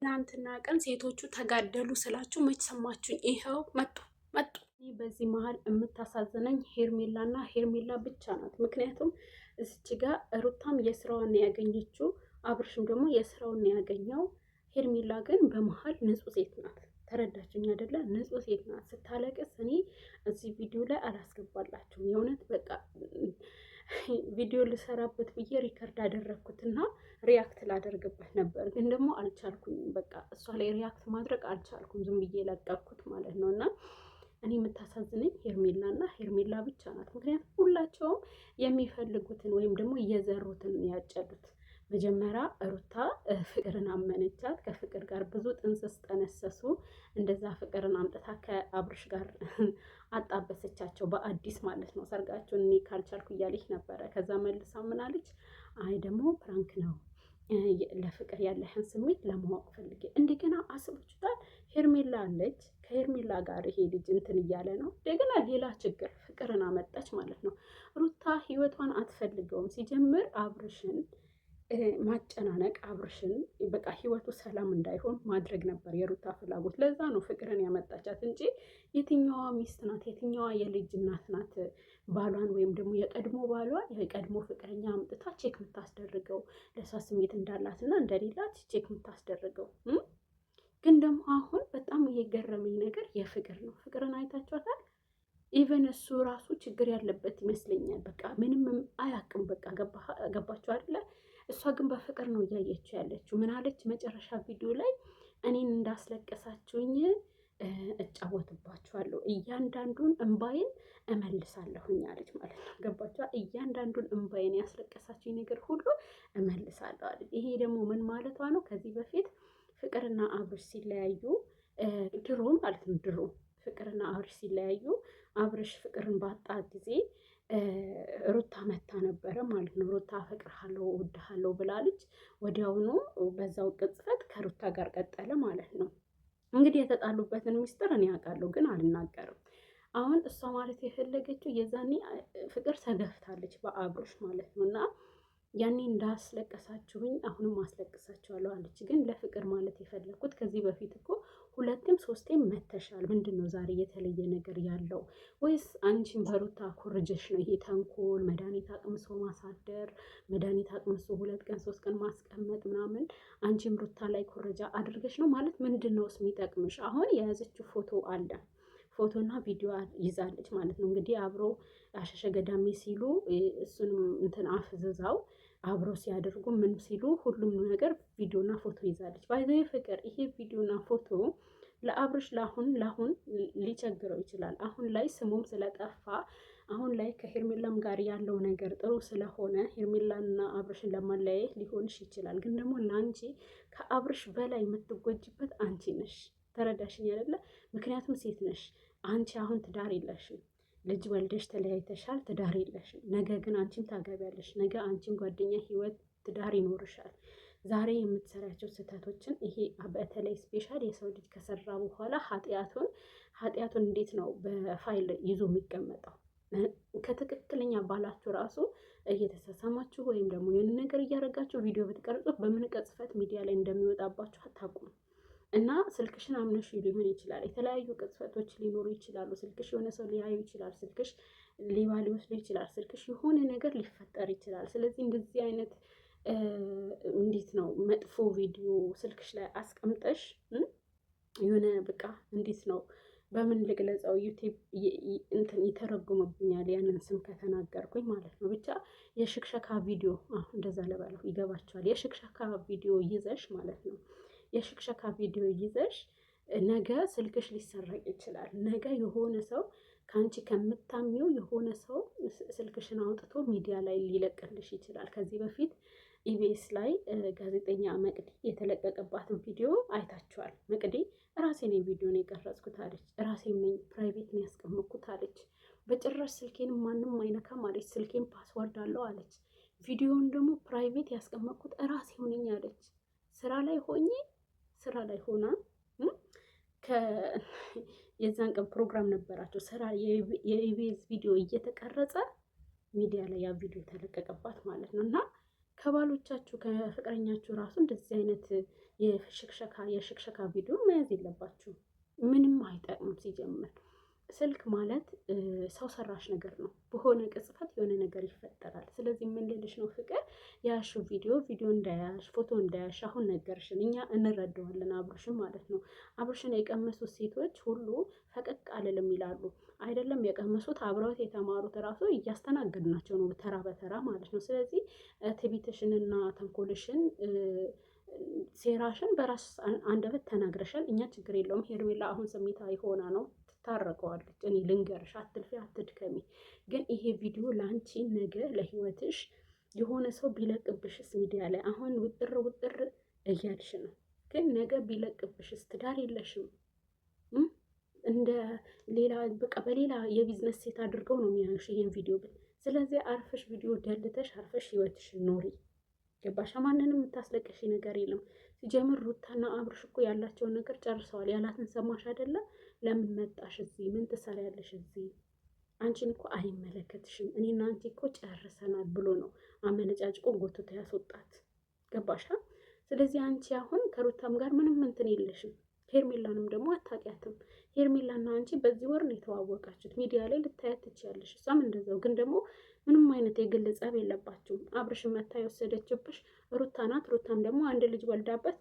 ትናንትና ቀን ሴቶቹ ተጋደሉ ስላችሁ መች ሰማችሁኝ? ይኸው መጡ። በዚህ መሀል የምታሳዝነኝ ሄርሜላና ሄርሜላ ብቻ ናት። ምክንያቱም እዚች ጋር ሩታም የስራዋን ያገኘችው፣ አብርሽም ደግሞ የስራውን ያገኘው። ሄርሜላ ግን በመሀል ንጹህ ሴት ናት። ተረዳችሁኝ አይደለ? ንጹህ ሴት ናት። ስታለቅስ እኔ እዚህ ቪዲዮ ላይ አላስገባላችሁም። የእውነት በቃ ቪዲዮ ልሰራበት ብዬ ሪከርድ አደረግኩትና ሪያክት ላደርግበት ነበር፣ ግን ደግሞ አልቻልኩኝም። በቃ እሷ ላይ ሪያክት ማድረግ አልቻልኩም። ዝም ብዬ ለቀኩት ማለት ነው። እና እኔ የምታሳዝነኝ ሄርሜላ እና ሄርሜላ ብቻ ናት። ምክንያቱም ሁላቸውም የሚፈልጉትን ወይም ደግሞ እየዘሩትን ያጨዱት። መጀመሪያ ሩታ ፍቅርን አመነቻት። ከፍቅር ጋር ብዙ ጥንስስ ጠነሰሱ። እንደዛ ፍቅርን አምጥታ ከአብርሽ ጋር አጣበሰቻቸው፣ በአዲስ ማለት ነው። ሰርጋቸውን እኔ ካልቻልኩ እያለች ነበረ። ከዛ መልሳ ምናለች? አይ ደግሞ ፕራንክ ነው፣ ለፍቅር ያለህን ስሜት ለማወቅ ፈልጌ። እንደገና አስባችሁታል? ሄርሜላ አለች፣ ከሄርሜላ ጋር ይሄ ልጅ እንትን እያለ ነው። እንደገና ሌላ ችግር ፍቅርን አመጣች ማለት ነው። ሩታ ህይወቷን አትፈልገውም። ሲጀምር አብርሽን ማጨናነቅ፣ አብርሽን በቃ ህይወቱ ሰላም እንዳይሆን ማድረግ ነበር የሩታ ፍላጎት። ለዛ ነው ፍቅርን ያመጣቻት እንጂ የትኛዋ ሚስት ናት? የትኛዋ የልጅ እናት ናት ባሏን ወይም ደግሞ የቀድሞ ባሏን የቀድሞ ፍቅረኛ አምጥታ ቼክ የምታስደርገው ለሷ ስሜት እንዳላት እና እንደሌላት ቼክ የምታስደርገው? ግን ደግሞ አሁን በጣም የገረመኝ ነገር የፍቅር ነው። ፍቅርን አይታችኋታል? ኢቨን እሱ ራሱ ችግር ያለበት ይመስለኛል። በቃ ምንም አያውቅም። በቃ ገባችሁ አይደለ? እሷ ግን በፍቅር ነው እያየችው ያለችው። ምን አለች መጨረሻ ቪዲዮ ላይ? እኔን እንዳስለቀሳችሁኝ እጫወትባችኋለሁ፣ እያንዳንዱን እንባይን እመልሳለሁኝ አለች ማለት ነው። ገባችኋ? እያንዳንዱን እንባይን ያስለቀሳችሁኝ ነገር ሁሉ እመልሳለሁ አለች። ይሄ ደግሞ ምን ማለቷ ነው? ከዚህ በፊት ፍቅርና አብርሽ ሲለያዩ ድሮ ማለት ነው፣ ድሮ ፍቅርና አብርሽ ሲለያዩ አብርሽ ፍቅርን ባጣ ጊዜ ሩታ መታ ነበረ ማለት ነው። ሩታ አፈቅርሃለሁ እወድሃለሁ ብላለች። ወዲያውኑ በዛው ቅጽበት ከሩታ ጋር ቀጠለ ማለት ነው። እንግዲህ የተጣሉበትን ሚስጥር እኔ አውቃለሁ፣ ግን አልናገርም። አሁን እሷ ማለት የፈለገችው የዛኔ ፍቅር ተገፍታለች በአብርሽ ማለት ነው። እና ያኔ እንዳስለቀሳችሁኝ አሁንም አስለቅሳችኋለሁ አለች። ግን ለፍቅር ማለት የፈለግኩት ከዚህ በፊት እኮ ሁለቴም ሶስቴም መተሻል። ምንድን ነው ዛሬ የተለየ ነገር ያለው? ወይስ አንቺን በሩታ ኮርጀሽ ነው? ይሄ ተንኮል፣ መድኃኒት አቅምሶ ማሳደር፣ መድኃኒት አቅምሶ 2 ቀን 3 ቀን ማስቀመጥ ምናምን፣ አንቺን ሩታ ላይ ኮረጃ አድርገሽ ነው ማለት ምንድን ነው የሚጠቅምሽ? አሁን የያዘችው ፎቶ አለ፣ ፎቶና ቪዲዮ ይዛለች ማለት ነው። እንግዲህ አብሮ አሸሸ ገዳሜ ሲሉ እሱንም እንትን አፍዝዛው አብሮ ሲያደርጉ ምን ሲሉ ሁሉም ነገር ቪዲዮና ፎቶ ይዛለች። ባይዘይ ፍቅር ይሄ ቪዲዮና ፎቶ ለአብርሽ ላሁን ሊቸግረው ይችላል። አሁን ላይ ስሙም ስለጠፋ አሁን ላይ ከሄርሜላም ጋር ያለው ነገር ጥሩ ስለሆነ ሄርሜላንና አብርሽን ለማለያየት ሊሆንሽ ይችላል። ግን ደግሞ ለአንቺ ከአብርሽ በላይ የምትጎጅበት አንቺ ነሽ። ተረዳሽኝ አይደለ? ምክንያቱም ሴት ነሽ አንቺ። አሁን ትዳር የለሽም፣ ልጅ ወልደሽ ተለያይተሻል፣ ትዳር የለሽም። ነገ ግን አንቺም ታገቢያለሽ። ነገ አንቺም ጓደኛ ህይወት ትዳር ይኖርሻል። ዛሬ የምትሰራቸው ስህተቶችን ይሄ በተለይ ስፔሻል የሰው ልጅ ከሰራ በኋላ ኃጢአቱን እንዴት ነው በፋይል ይዞ የሚቀመጠው? ከትክክለኛ ባላችሁ ራሱ እየተሳሳማችሁ ወይም ደግሞ የሆነ ነገር እያደረጋችሁ ቪዲዮ ብትቀርጹት በምን ቅጽበት ሚዲያ ላይ እንደሚወጣባችሁ አታውቁም። እና ስልክሽን አምነሽ ሊሆን ይችላል። የተለያዩ ቅጽበቶች ሊኖሩ ይችላሉ። ስልክሽ የሆነ ሰው ሊያዩ ይችላል። ስልክሽ ሌባ ሊወስዱ ይችላል። ስልክሽ የሆነ ነገር ሊፈጠር ይችላል። ስለዚህ እንደዚህ አይነት እንዴት ነው መጥፎ ቪዲዮ ስልክሽ ላይ አስቀምጠሽ የሆነ በቃ እንዴት ነው በምን ልግለጸው? ዩቲዩብ እንትን ይተረጉምብኛል ያንን ስም ከተናገርኩኝ ማለት ነው። ብቻ የሽክሸካ ቪዲዮ እንደዛ ለባለው ይገባቸዋል። የሽክሸካ ቪዲዮ ይዘሽ ማለት ነው። የሽክሸካ ቪዲዮ ይዘሽ ነገ ስልክሽ ሊሰረቅ ይችላል። ነገ የሆነ ሰው ከአንቺ ከምታምኚው የሆነ ሰው ስልክሽን አውጥቶ ሚዲያ ላይ ሊለቅልሽ ይችላል። ከዚህ በፊት ኢቢኤስ ላይ ጋዜጠኛ መቅዲ የተለቀቀባትን ቪዲዮ አይታችኋል። መቅዲ ራሴ ነኝ ቪዲዮን የቀረጽኩት አለች። ራሴ ነኝ ፕራይቬት ነው ያስቀመጥኩት አለች። በጭራሽ ስልኬን ማንም አይነካም አለች። ስልኬን ፓስወርድ አለው አለች። ቪዲዮውን ደግሞ ፕራይቬት ያስቀመጥኩት ራሴ ሆነኝ አለች። ስራ ላይ ሆና የዛን ቀን ፕሮግራም ነበራቸው። ስራ የኢቢኤስ ቪዲዮ እየተቀረጸ ሚዲያ ላይ ያ ቪዲዮ ተለቀቀባት ማለት ነው። እና ከባሎቻችሁ ከፍቅረኛችሁ ራሱ እንደዚህ አይነት የሽክሸካ ቪዲዮ መያዝ የለባችሁ። ምንም አይጠቅምም። ሲጀምር ስልክ ማለት ሰው ሰራሽ ነገር ነው። በሆነ ቅጽበት የሆነ ነገር ይፈጠራል። ስለዚህ የምንልልሽ ነው ፍቅር ያሹ ቪዲዮ እንዳያሽ ፎቶ እንዳያሽ አሁን ነገርሽን እኛ እንረዳዋለን። አብርሽን ማለት ነው። አብርሽን የቀመሱት ሴቶች ሁሉ ፈቀቅ አልልም ይላሉ። አይደለም የቀመሱት አብረውት የተማሩት ራሱ እያስተናገድናቸው ነው ተራ በተራ ማለት ነው። ስለዚህ ትዕቢትሽንና ተንኮልሽን ሴራሽን በራስ አንደበት ተናግረሻል። እኛ ችግር የለውም። ሄርሜላ አሁን ስሜታዊ ሆና ነው ትታረቀዋለች። እኔ ልንገርሽ፣ አትልፊ፣ አትድከሚ። ግን ይሄ ቪዲዮ ለአንቺ ነገ ለህይወትሽ የሆነ ሰው ቢለቅብሽስ ሚዲያ ላይ አሁን ውጥር እያልሽ ነው። ግን ነገ ቢለቅብሽስ ትዳር የለሽም እንደ ሌላ በቃ በሌላ የቢዝነስ ሴት አድርገው ነው የሚያዩሽ ይሄን ቪዲዮ። ስለዚህ አርፈሽ ቪዲዮ ደልተሽ አርፈሽ ህይወትሽን ኖሪ። ገባሻ? ማንንም የምታስለቅሽ ነገር የለም። ሲጀምር ሩታና አብርሽ እኮ ያላቸውን ነገር ጨርሰዋል። ያላትን ሰማሽ አይደለም? ለምን መጣሽ እዚህ? ምን ትሰሪያለሽ እዚህ? አንቺን እኮ አይመለከትሽም። እኔና አንቺ እኮ ጨርሰናል ብሎ ነው አመነጫጭቆ ጎትቶ ያስወጣት። ገባሻ? ስለዚህ አንቺ አሁን ከሩታም ጋር ምንም እንትን የለሽም። ሄርሜላንም ደግሞ አታውቂያትም። ሄርሜላና አንቺ በዚህ ወር ነው የተዋወቃችሁት። ሚዲያ ላይ ልታያት ትችያለሽ፣ እሷም እንደዛው። ግን ደግሞ ምንም አይነት የግል ጸብ የለባችሁም። አብርሽን መታ የወሰደችብሽ ሩታ ናት። ሩታም ደግሞ አንድ ልጅ ወልዳበት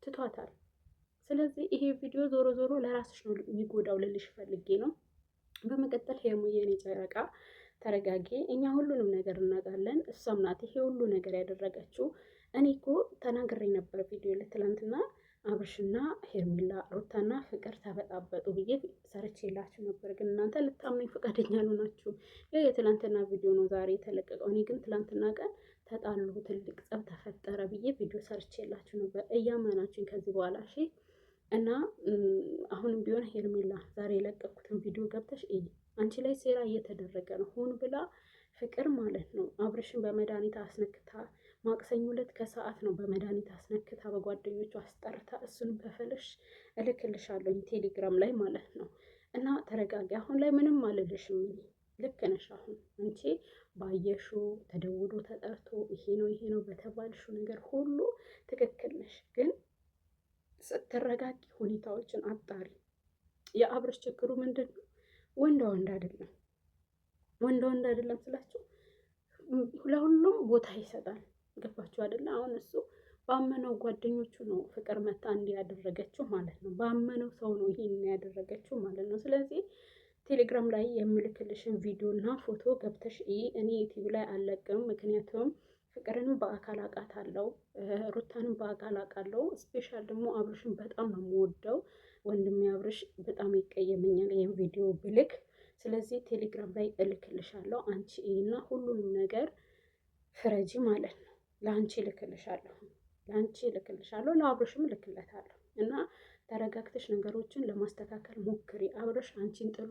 ትቷታል። ስለዚህ ይሄ ቪዲዮ ዞሮ ዞሮ ለራስሽ ነው የሚጎዳው ልልሽ ፈልጌ ነው። በመቀጠል ሄርሙዬ የኔ ጨረቃ ተረጋጊ። እኛ ሁሉንም ነገር እናውቃለን። እሷም ናት ይሄ ሁሉ ነገር ያደረገችው። እኔ እኮ ተናግሬ ነበር ቪዲዮ ለትላንትና አብርሽና ሄርሜላ ሩታና ፍቅር ተበጣበጡ ብዬ ሰርቼላችሁ ነበር። ግን እናንተ ልታምነኝ ፈቃደኛ አልሆናችሁም። ይህ የትላንትና ቪዲዮ ነው ዛሬ የተለቀቀው። እኔ ግን ትላንትና ቀን ተጣሉ፣ ትልቅ ጸብ ተፈጠረ ብዬ ቪዲዮ ሰርቼላችሁ ነበር። እያመናችሁኝ ከዚህ በኋላ እሺ። እና አሁንም ቢሆን ሄርሜላ ዛሬ የለቀኩትን ቪዲዮ ገብተሽ እይ። አንቺ ላይ ሴራ እየተደረገ ነው። ሆን ብላ ፍቅር ማለት ነው አብርሽን በመድኃኒት አስነክታ ማክሰኞ ዕለት ከሰዓት ነው በመድኃኒት አስነክታ በጓደኞቹ አስጠርታ እሱንም ከፈለሽ እልክልሻለሁ ቴሌግራም ላይ ማለት ነው። እና ተረጋጊ። አሁን ላይ ምንም አልልሽም። ልክ ነሽ። አሁን አንቺ ባየሹ ተደውሎ ተጠርቶ ይሄ ነው በተባልሹ ነገር ሁሉ ትክክል ነሽ። ግን ስትረጋጊ ሁኔታዎችን አጣሪ። የአብርሽ ችግሩ ምንድን ነው? ወንድ አይደለም። ወንድ አይደለም ስላችሁ ለሁሉም ቦታ ይሰጣል። ገባችሁ አይደለ? አሁን እሱ ባመነው ጓደኞቹ ነው ፍቅር መታ እንዲያደረገችው ማለት ነው። ባመነው ሰው ነው ይሄን ያደረገችው ማለት ነው። ስለዚህ ቴሌግራም ላይ የምልክልሽን ቪዲዮ እና ፎቶ ገብተሽ እኔ ዩቲዩብ ላይ አለቅም። ምክንያቱም ፍቅርንም በአካል አውቃታለሁ፣ ሩታንም በአካል አውቃለሁ። ስፔሻል ደግሞ አብርሽን በጣም ነው የምወደው። ወንድሜ አብርሽ በጣም ይቀየመኛል ይህን ቪዲዮ ብልክ። ስለዚህ ቴሌግራም ላይ እልክልሻለሁ። አንቺ እና ሁሉንም ነገር ፍረጂ ማለት ነው። ለአንቺ እልክልሻለሁ፣ ለአብርሽም እልክለታለሁ። እና ተረጋግተሽ ነገሮችን ለማስተካከል ሞክሪ። አብርሽ አንቺን ጥሎ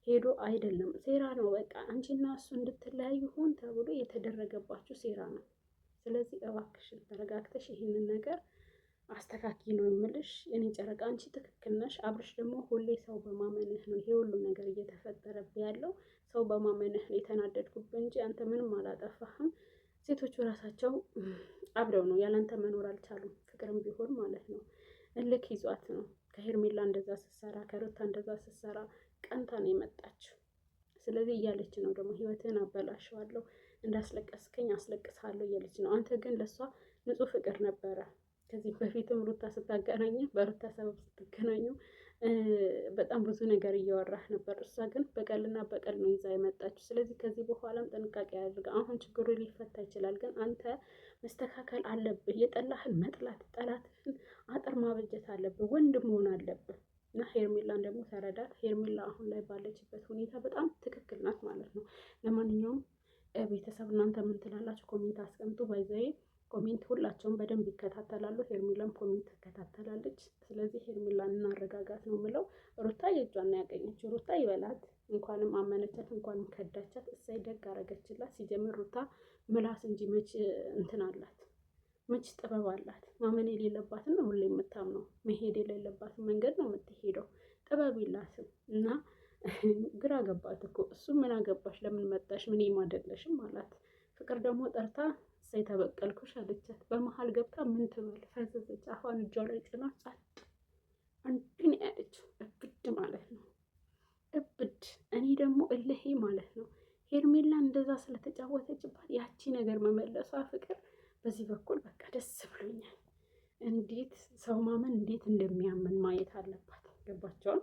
ሄዶ አይደለም፣ ሴራ ነው። በቃ አንቺና እሱ እንድትለያዩ ሆን ተብሎ የተደረገባችሁ ሴራ ነው። ስለዚህ እባክሽን ተረጋግተሽ ይህንን ነገር አስተካኪ ነው የምልሽ። እኔ ጨረቃ አንቺ ትክክል ነሽ። አብርሽ ደግሞ ሁሌ ሰው በማመንህ ነው ይሄ ሁሉ ነገር እየተፈጠረብህ ያለው። ሰው በማመንህ ነው የተናደድኩብህ እንጂ አንተ ምንም አላጠፋህም። ሴቶቹ ራሳቸው አብረው ነው ያላንተ መኖር አልቻሉም። ፍቅርም ቢሆን ማለት ነው እልክ ይዟት ነው ከሄርሜላ እንደዛ ስትሰራ ከሩታ እንደዛ ስትሰራ ቀንታ ነው የመጣችው። ስለዚህ እያለች ነው ደግሞ ህይወትህን አበላሸዋለሁ፣ እንዳስለቀስከኝ አስለቅስሃለሁ እያለች ነው። አንተ ግን ለእሷ ንጹህ ፍቅር ነበረ። ከዚህ በፊትም ሩታ ስታገናኙ በሩታ ሰበብ ስትገናኙ በጣም ብዙ ነገር እያወራህ ነበር። እሷ ግን በቀልና በቀል ነው ይዛ የመጣችው። ስለዚህ ከዚህ በኋላም ጥንቃቄ ያድርግ። አሁን ችግሩ ሊፈታ ይችላል፣ ግን አንተ መስተካከል አለብህ። የጠላህን መጥላት፣ ጠላትህን አጥር ማበጀት አለብህ። ወንድ መሆን አለብህ። እና ሄርሜላን ደግሞ ተረዳት። ሄርሜላ አሁን ላይ ባለችበት ሁኔታ በጣም ትክክል ናት ማለት ነው። ለማንኛውም ቤተሰብ እናንተ ምን ትላላችሁ? ኮሜንት አስቀምጡ። ባይዘይ ኮሜንት ሁላቸውም በደንብ ይከታተላሉ። ሄርሜላም ኮሜንት ትከታተላለች። ስለዚህ ሄርሜላን እናረጋጋት ነው የምለው። ሩታ የእጇን ያገኘችው። ሩታ ይበላት። እንኳንም አመነቻት፣ እንኳንም ከዳቻት። እሳይ ደግ አረገችላት። ሲጀምር ሩታ ምላስ እንጂ መች እንትን አላት? መች ጥበብ አላት? ማመን የሌለባትን ነው ሁሌ የምታምነው። መሄድ የሌለባትን መንገድ ነው የምትሄደው። ጥበብ የላትም እና ግራ ገባት እኮ። እሱ ምን አገባሽ? ለምን መጣሽ? ምን አይደለሽም አላት። ፍቅር ደግሞ ጠርታ እሰይ ተበቀልኩሽ አለቻት። በመሀል ገብታ ምን ትበል ፈዘዘች። አፏን እጇ ላይ ጭና ጸጥ አንዱን ያለችው እብድ ማለት ነው እብድ። እኔ ደግሞ እልሄ ማለት ነው ሄርሜላ እንደዛ ስለተጫወተችባት ያቺ ነገር መመለሷ ፍቅር በዚህ በኩል በቃ ደስ ብሎኛል። እንዴት ሰው ማመን እንዴት እንደሚያምን ማየት አለባት። ገባቸውን